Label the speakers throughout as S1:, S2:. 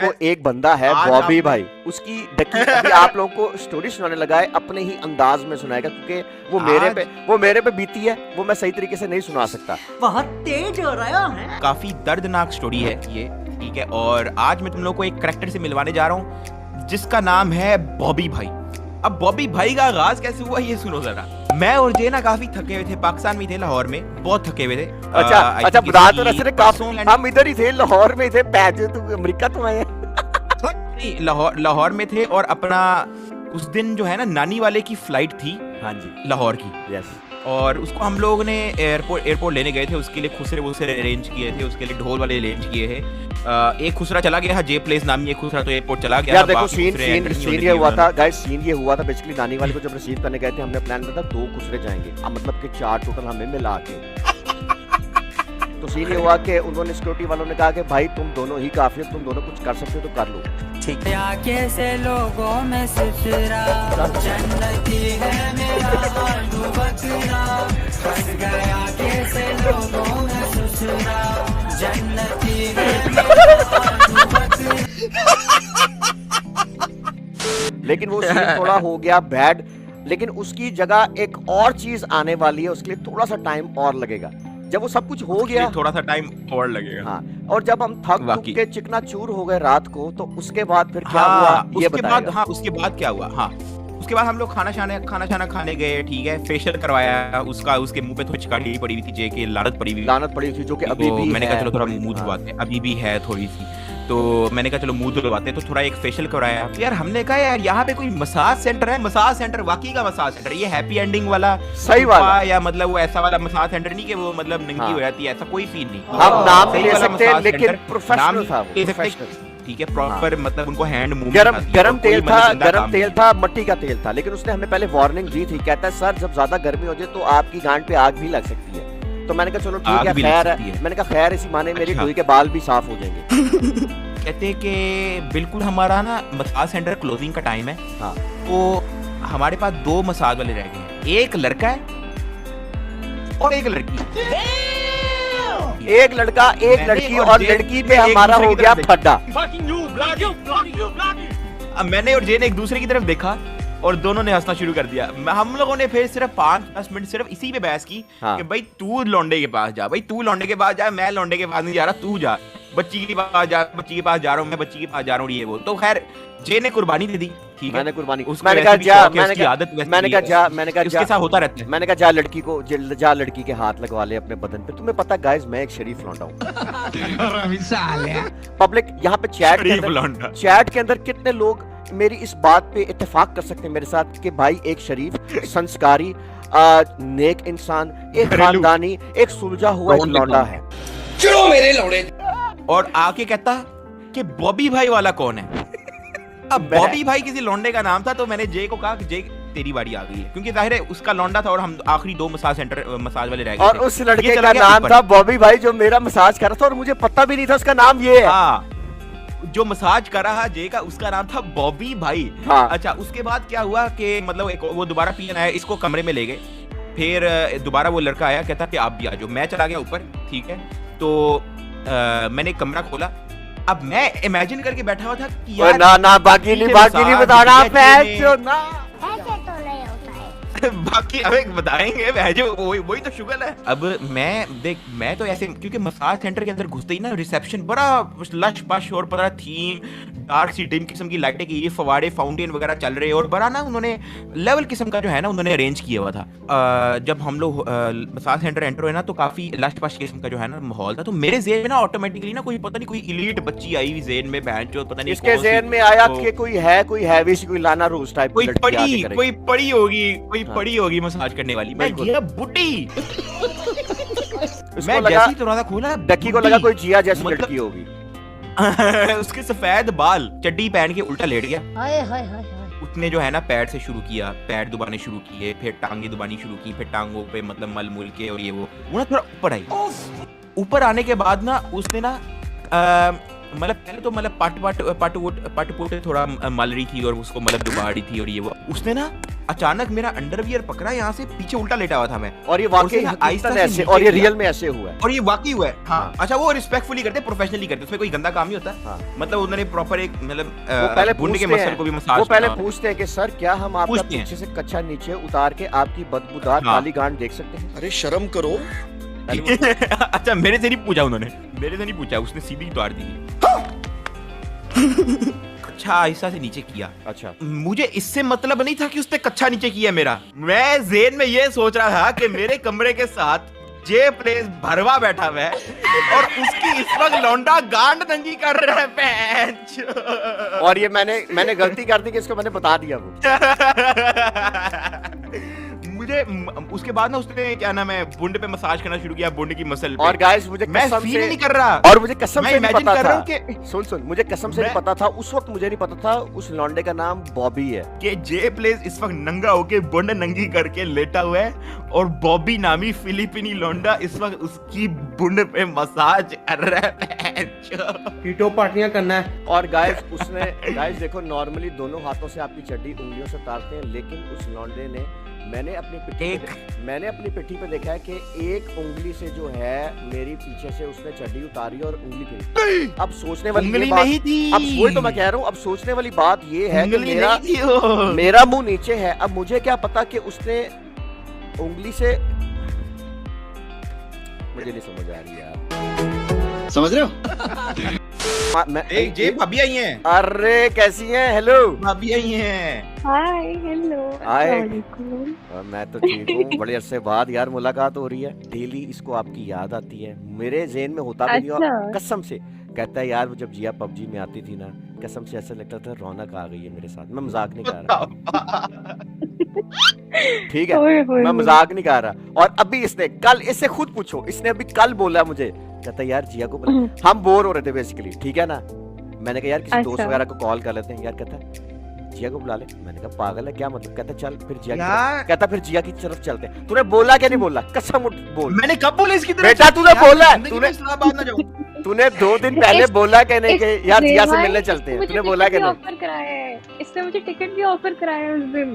S1: तो एक बंदा है
S2: आज
S1: बॉबी
S2: आपने-
S1: भाई, उसकी डकी अभी आप लोगों को स्टोरी सुनाने लगा है, अपने ही अंदाज में सुनाएगा क्योंकि वो मेरे पे बीती है, वो मैं सही तरीके से नहीं सुना सकता।
S3: बहुत तेज हो रहा है।
S2: काफी दर्दनाक स्टोरी है ये, ठीक है। और आज मैं तुम लोग को एक करेक्टर से मिलवाने जा रहा हूँ जिसका नाम है बॉबी भाई। अब बॉबी भाई का आगाज कैसे हुआ ये सुनो जरा। मैं और जे ना काफी थके हुए थे, पाकिस्तान में थे, लाहौर में बहुत थके हुए थे।
S1: अच्छा बता तो रहे काफी हम इधर ही थे, लाहौर में थे, पैसे तू अमेरिका तो आए हैं।
S2: लाहौर में थे और अपना उस दिन जो है ना नानी वाले की फ्लाइट थी,
S1: हाँ जी,
S2: लाहौर की।
S1: यस।
S2: और उसको हम लोग ने एयरपोर्ट लेने गए थे, उसके लिए खुसरे वुसरे अरेंज किए थे, उसके लिए ढोल वाले अरेंज किए थे। एक खुसरा चला गया, जे प्लेस नामी एक खुसरा तो एयरपोर्ट चला गया।
S1: यार देखो सीन ये हुआ था गाइस, सीन ये हुआ था बेसिकली नानी वाले को जब रिसीव करने गए थे, हमने प्लान किया था 2 खुसरे जाएंगे, अब मतलब कि 4 टोटल हमें मिला के। तो सीन ये हुआ कि उन्होंने सिक्योरिटी वालों ने कहा कि भाई तुम दोनों ही काफी हो, तुम दोनों कुछ कर सकते हो तो कर लो।
S3: ठीक है। से लोगों में सुसरा जन्नती है मेरा आलू बकरा, फंस गया कैसे लोगों में सुसरा जन्नती है मेरा आलू बकरा।
S1: लेकिन वो सीन थोड़ा हो गया बैड, लेकिन उसकी जगह एक और चीज आने वाली है, उसके लिए थोड़ा सा टाइम और लगेगा। जब वो सब कुछ हो गया
S2: थोड़ा सा टाइम और लगेगा।
S1: हाँ, और जब हम थक के चिकना चूर हो गए रात को, तो उसके बाद फिर क्या हुआ ये बताइएगा।
S2: उसके बाद क्या हुआ? हाँ, उसके बाद हम लोग खाना शाना खाने गए, ठीक है। फेशियल करवाया उसका, उसके मुंह पे थोड़ी चिकाड़ी पड़ी हुई थी, जे की लानत पड़ी हुई थी, जो कि अभी भी मैंने कहा चलो थोड़ा मुंह धुलवाते हैं, अभी भी है थोड़ी सी, तो मैंने कहा चलो मुंह धुलवाते हैं, तो थोड़ा एक फेशियल करवाया। यार हमने कहा यार यहाँ पे कोई मसाज सेंटर है, मसाज सेंटर वाकई का मसाज सेंटर, ये हैप्पी एंडिंग वाला
S1: सही वाला,
S2: या मतलब वो ऐसा वाला मसाज सेंटर नहीं कि वो मतलब नंगी हो जाती है, ऐसा कोई सीन नहीं।
S1: हम नाम ले सकते हैं लेकिन प्रोफेशनल था वो, प्रोफेशनल,
S2: ठीक है, प्रॉपर मतलब उनको हैंड मूव
S1: गरम तेल था, मट्टी का तेल था, लेकिन उसने हमें पहले वार्निंग दी थी, कहता है सर जब ज्यादा गर्मी हो जाए तो आपकी गांड पे आग भी लग सकती है। तो मैंने कहा चलो ठीक है, खैर है, मैंने कहा खैर इसी माने मेरी धुई के बाल भी साफ हो जाएंगे।
S2: कहते कि बिल्कुल हमारा ना मसाज सेंटर क्लोजिंग का टाइम है,
S1: हाँ,
S2: तो हमारे पास 2 मसाज वाले रह गए हैं, एक लड़का है और एक लड़की।
S1: एक लड़का एक लड़की, और लड़की पे हमारा हो गया फड्डा।
S2: अब मैंने और जे ने एक दूसरे की तरफ देखा और दोनों ने हंसना शुरू कर दिया। हम लोगों ने फिर सिर्फ 5-10 मिनट सिर्फ इसी पे बहस की,
S1: हाँ,
S2: कि भाई तू लौंडे के पास जा, भाई तू लौंडे के पास जा, मैं लौंडे के पास नहीं जा रहा, तू जा, बच्ची के पास जा, बच्ची के पास जा रहा हूँ, मैं बच्ची के पास जा रहा हूँ, ये वो। तो खैर जे ने कुर्बानी दे दी, ठीक है,
S1: मैंने कुर्बानी,
S2: मैंने कहा जा,
S1: मैंने कहा जा लड़की को जा लड़की के हाथ लगवा ले अपने बदन पे। तुम्हें पता गाइस मैं एक शरीफ लौंडा हूँ। पब्लिक यहाँ पे चैट के अंदर कितने लोग मेरी इस बात पे इत्तेफाक कर सकते हैं मेरे साथ कि भाई एक शरीफ, संस्कारी, नेक इंसान, एक खानदानी, एक सुलझा हुआ एक लौंडा है।
S4: चलो मेरे लौंडे।
S2: और आके कहता कि बॉबी भाई वाला कौन है। अब बॉबी भाई किसी लौंडे का नाम था, तो मैंने जे को कहा कि जे तेरी बारी आ गई है, क्योंकि जाहिर है उसका लौंडा था और हम आखिरी 2 मसाज वाले रह गए
S1: और उस लड़के का नाम था बॉबी भाई जो मेरा मसाज कर रहा था, और मुझे पता भी नहीं था उसका नाम ये है।
S2: हाँ, जो मसाज कर रहा जे का उसका नाम था बॉबी भाई।
S1: हाँ।
S2: अच्छा, उसके बाद क्या हुआ कि मतलब वो दोबारा पीएन आया, इसको कमरे में ले गए, फिर दोबारा वो लड़का आया, कहता कि आप भी आ जाओ। मैं चला गया ऊपर, ठीक है, तो मैंने कमरा खोला। अब मैं इमेजिन करके बैठा हुआ था कि यार
S1: ना बाकी नहीं बताना,
S2: बाकी हमें बताएंगे, वही तो शुगर है। अब मैं तो ऐसे, क्योंकि मसाज सेंटर के अंदर घुसते ही ना रिसेप्शन बड़ा लश पश और बड़ा थीम डार्क सी डिम किस्म की लाइटें की, फवाड़े फाउंटेन वगैरह चल रहे, और बड़ा ना उन्होंने लेवल किस्म का जो है ना उन्होंने अरेंज किया हुआ था। जब हम लोग मसाज सेंटर एंटर हुए ना, तो काफी लश पश किस्म का जो है ना माहौल था। तो मेरे ज़हन में ना ऑटोमेटिकली ना कोई पता नहीं कोई इलीट बच्ची आई हुई ज़हन में, बहन जो पता नहीं
S1: इसके ज़हन में आया कि कोई हैवी सी, कोई लाना रोज टाइप,
S2: कोई पड़ी होगी मसाज करने वाली। मैं गया बुड्ढी, मैं जैसी दरवाजा खोला,
S1: डक्की को लगा कोई जिया जैसी लड़की होगी।
S2: उसके सफेद बाल, चड्डी पहन के उल्टा लेट गया।
S3: हाय हाय हाय।
S2: उसने जो है ना पैर से शुरू किया, पैर दबाने शुरू किए, फिर टांगे दबानी शुरू की, फिर टांगों पे मतलब मल मुल के, और ये वो ना थोड़ा ऊपर आई। ऊपर आने के बाद ना उसने ना मतलब पहले तो मतलब पाट पोटे थोड़ा मल रही थी और उसको मतलब डुबा रही थी और ये वो उसने ना अचानक मेरा अंडरवियर पकड़ा, यहाँ से पीछे उल्टा लेटा हुआ था मैं,
S1: और ये वाकई
S2: आहिस्ता से
S1: ऐसे,
S2: नीचे
S1: और ये
S2: किया।
S1: रियल में ऐसे हुआ है,
S2: और ये वाकई हुआ है। हाँ। अच्छा वो रिस्पेक्टफुली करते, प्रोफेशनली करते, उसमें कोई गंदा काम नहीं होता।
S1: हाँ।
S2: मतलब उन्होंने प्रॉपर एक मतलब
S1: वो पहले
S2: बुंडे के
S1: पूछते
S2: मसल
S1: हैं,
S2: को भी मसाज,
S1: वो पहले पूछते हैं कि सर क्या हम आपका
S2: पूछते हैं।
S1: पीछे से कच्चा नीचे उतार के आपकी बदबूदार
S2: हाँ।
S1: काली गांड देख सकते हैं?
S4: अरे शर्म करो।
S2: अच्छा मेरे से नहीं पूछा उन्होंने, मेरे से नहीं पूछा, उसने सीधी उतार दी। अच्छा आहिस्ता से नीचे किया।
S1: अच्छा,
S2: मुझे इससे मतलब नहीं था कि उसने कच्चा नीचे किया मेरा, मैं जेन में ये सोच रहा था कि मेरे कमरे के साथ जे प्लेस भरवा बैठा हुआ है और उसकी इस वक्त लौंडा गांड नंगी कर रहा है पैंच।
S1: और ये मैंने गलती कर दी कि इसको मैंने बता दिया वो।
S2: मुझे उसके बाद ना उसने क्या नाम है बुंड पे मसाज करना शुरू किया, बुंड की मसल पे।
S1: और गाइस मुझे
S2: मैं
S1: कसम
S2: फील
S1: से
S2: नहीं कर रहा,
S1: और मुझे कसम
S2: मैं
S1: से नहीं
S2: imagine
S1: पता
S2: कर रहा
S1: था
S2: हूं कि
S1: सुन मुझे कसम से नहीं
S2: मैं-
S1: पता था उस वक्त, मुझे नहीं पता था उस लौंडे का नाम बॉबी है।
S2: कि जे प्लेस इस वक्त नंगा होके बुंड नंगी करके लेटा हुआ है और बॉबी नामी फिलिपिनी लौंडा इस वक्त उसकी बुंड पे मसाज कर रहा है।
S5: कीटो पार्टियां करना है।
S1: और गाइस उसने गाइस देखो नॉर्मली दोनों हाथों से आपकी चड्डी उंगलियों से उतारते हैं, लेकिन उस लौंडे ने मैंने अपनी पिट्ठी पे देखा है कि एक उंगली से जो है मेरी पीछे से उसने चड्डी उतारी और उंगली फेंकी। अब सोचने वाली ये
S2: उंगली
S1: बात,
S2: नहीं थी,
S1: अब वही तो मैं कह रहा हूँ, अब सोचने वाली बात ये है कि
S2: उंगली नहीं थी वो।
S1: मेरा मुंह नीचे है, अब मुझे क्या पता कि उसने उंगली से, मुझे नहीं समझ आ रही यार,
S4: समझ रहे हो?
S2: एक जे भाभी आई हैं,
S1: अरे कैसी हैं? हेलो
S2: भाभी आई हैं।
S6: Hi hello
S1: hi.
S6: अस्सलामुअलैकुम।
S1: मैं तो ठीक हूँ, बड़े अरसे बाद यार मुलाकात हो रही है। डेली इसको आपकी याद आती है, मेरे ज़हन में होता भी नहीं, और
S6: अच्छा।
S1: कसम से कहता है यार वो जब जिया पबजी में आती थी ना, कसम से ऐसा लगता था रौनक आ गई है मेरे साथ। मैं मजाक नहीं कर रहा, ठीक है,
S6: ओए होए
S1: मैं
S6: होए।
S1: मजाक नहीं कर रहा। और अभी इसने कल, इससे खुद पूछो, इसने अभी कल बोला मुझे, कहता है यार जिया को बुला, हम बोर हो रहे थे बेसिकली, ठीक है ना। मैंने कहा यार किसी दोस्त
S6: अच्छा।
S1: वगैरह को कॉल कर लेते हैं यार, कहता है जिया को बुला ले। मैंने कहा पागल है क्या मतलब, कहता चल फिर जिया की
S2: यार।
S1: तरफ, कहता फिर जिया की तरफ चलते हैं। तूने बोला क्या नहीं बोला, कसम उठ बोल
S2: मैंने कब बोला इसकी तरफ?
S1: बेटा, तूने बोला,
S2: तूने इस्लामाबाद ना जाऊं।
S1: तूने 2 दिन पहले बोला कि नहीं कि यार जिया से मिलने चलते हैं,
S6: मुझे
S1: तूने बोला कि
S6: टिकट भी
S1: नहीं?
S6: ऑफर कराया है, इसने मुझे टिकट भी ऑफर कराया है उस दिन।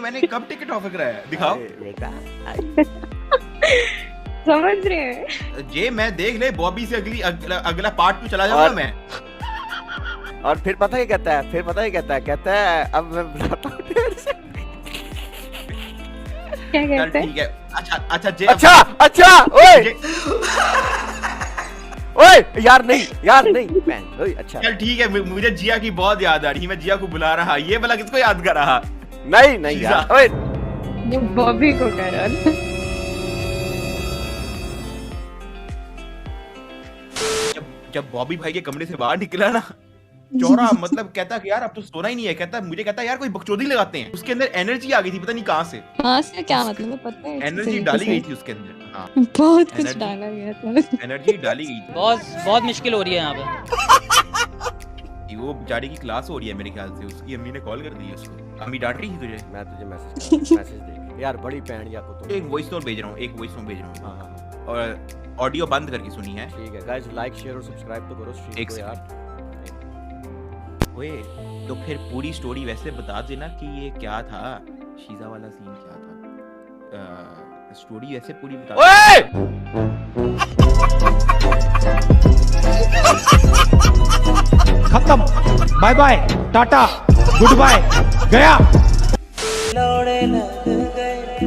S2: मैंने कब टिकट ऑफर कराया है? दिखाओ।
S1: अरे बेटा,
S6: समझ रहे हैं?
S2: जे मैं देख ले बॉबी से अगला पार्ट 2 चला जाऊंगा
S1: और-
S2: मैं।
S1: और फिर पता है कहता है, फिर पता है कहता है अब मैं बुलाता हूँ तेरे से।
S6: क्या
S2: चल
S6: कहते हैं?
S2: ठीक है। अच्छा जे
S1: अच्छा ओए
S2: जे-
S1: ओए यार नहीं बहन, ओए अच्छा
S2: चल ठीक है, मुझे जिया की बहुत याद आ रही, मैं जिया को बुला रहा, ये भला किसको याद कर रहा?
S1: नहीं यार, ओए
S6: ये बॉबी को कह रहा था।
S2: जब बॉबी भाई के कमरे से बाहर निकला ना, चौरा मतलब कहता कि यार अब तो सोना ही नहीं है, कहता यार कोई बकचोदी लगाते हैं। उसके अंदर एनर्जी आ गई थी, पता नहीं कहाँ से
S7: हाँ से क्या मतलब है पता है?
S2: एनर्जी डाली गई थी उसके अंदर। हाँ
S7: बहुत कुछ
S2: Energy-
S7: डाला गया था।
S2: एनर्जी डाली गई थी।
S8: बहुत मुश्किल हो रही है यहाँ पे।
S2: वो बेचारी की क्लास हो रही है मेरे ख्याल से, उसकी अम्मी ने कॉल कर दी है उसको। अम्मी डांट रही थी तुझे?
S1: मैं तुझे मैसेज देख यार, बड़ी पैंट या को तुम।
S2: एक वॉइस नोट भेज रहा हूँ,
S1: हाँ,
S2: और ऑडियो बंद करके सुनी है।
S1: ठीक है गाइस, लाइक शेयर और सब्सक्राइब तो करो स्ट्रीम
S2: एक
S1: को यार।
S2: ओए तो फिर पूरी स्टोरी वैसे बता देना कि ये क्या था, शीजा वाला सीन क्या था। स्टोरी वैसे पूरी बता
S1: ओए
S5: खत्म, bye bye, tata, goodbye, गया।
S3: लौड़े लग गए,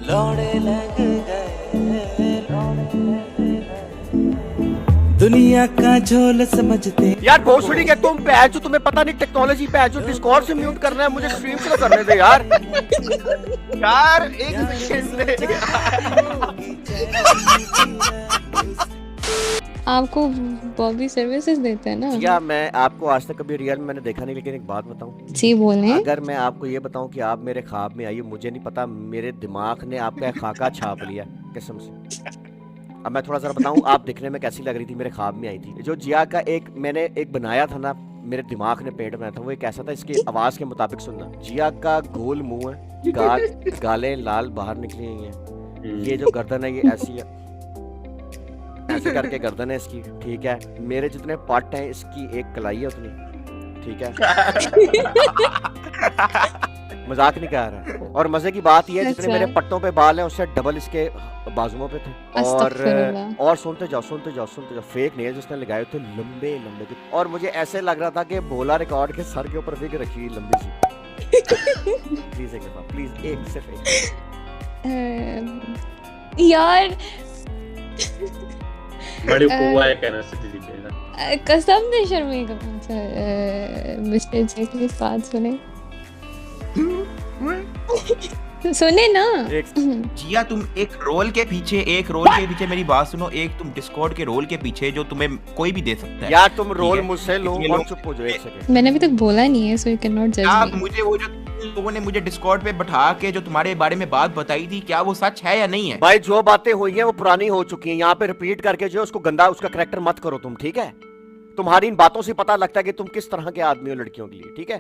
S3: लौड़े लग गए, दुनिया का झोल समझते।
S1: यार भोसड़ी के तुम पैच, तुम्हें पता नहीं टेक्नोलॉजी पैच, डिस्कॉर्ड से म्यूट करना है, मुझे स्ट्रीम से तो करने दे यार।
S2: यार एक सेकंड
S7: आपको बॉबी सर्विसेज देते हैं ना?
S1: या मैं आपको आज तक कभी रियल में मैंने देखा नहीं, लेकिन एक बात बताऊं,
S7: जी बोले।
S1: अगर मैं आपको ये बताऊं कि आप मेरे ख्वाब में आई, मुझे नहीं पता, मेरे दिमाग ने आपका खाका छाप लिया कसम से। अब मैं थोड़ा सा बताऊं आप दिखने में कैसी लग रही थी, मेरे ख्वाब में आई थी। जो जिया का मैंने एक बनाया था ना, मेरे दिमाग ने पेंट बनाया था, वो एक ऐसा था, इसकी आवाज के मुताबिक सुनना। जिया का गोल मुंह है, गालें लाल बाहर निकली हुई हैं, ये जो गर्दन है ये ऐसी है, ऐसे करके गर्दन है इसकी, ठीक है। मेरे जितने पट हैं इसकी एक कलाई है उतनी, ठीक है। मजाक नहीं कर रहा। और मजे की बात यह है जितने
S7: अच्छा।
S1: मेरे पट्टों पे बाल हैं उससे डबल इसके बाजुओं पे थे।
S7: अस्तगफिरुल्लाह।
S1: और सुनते जाओ सुनते जाओ सुनते जाओ, फेक नेल्स उसने लगाए थे लंबे लंबे के। और मुझे ऐसे लग रहा था कि भोला रिकॉर्ड के सर के ऊपर विग रखी लंबी सी। प्लीज एक दफा, प्लीज एक सिर्फ एक।
S7: यार
S9: बड़ी हुआ है कहना से दीदी कहना।
S7: कसम से शर्मिंदा। मिस्टर जी की बात सुने। सुने ना।
S1: एक
S2: जिया तुम एक रोल के पीछे मेरी बात सुनो। एक तुम डिस्कॉर्ड के रोल के पीछे जो तुम्हें कोई भी दे सकता है।
S1: यार तुम रोल
S2: है?
S1: मुझसे लो
S2: इसलिए
S1: और
S2: लोग-
S1: चुप हो जाओ एक सेकंड।
S7: मैंने अभी तक बोला नहीं है, सो यू कैन नॉट जज
S2: क्या
S7: मी।
S2: मुझे वो जो लोगों ने मुझे डिस्कॉर्ड पे बैठा के जो तुम्हारे बारे में बात बताई थी, क्या वो सच है या नहीं है?
S1: भाई जो बातें हुई हैं वो पुरानी हो चुकी हैं। यहाँ पे रिपीट करके जो है उसको गंदा उसका करेक्टर मत करो तुम, ठीक है। तुम्हारी इन बातों से पता लगता है कि तुम किस तरह के आदमी हो लड़कियों के लिए, ठीक है।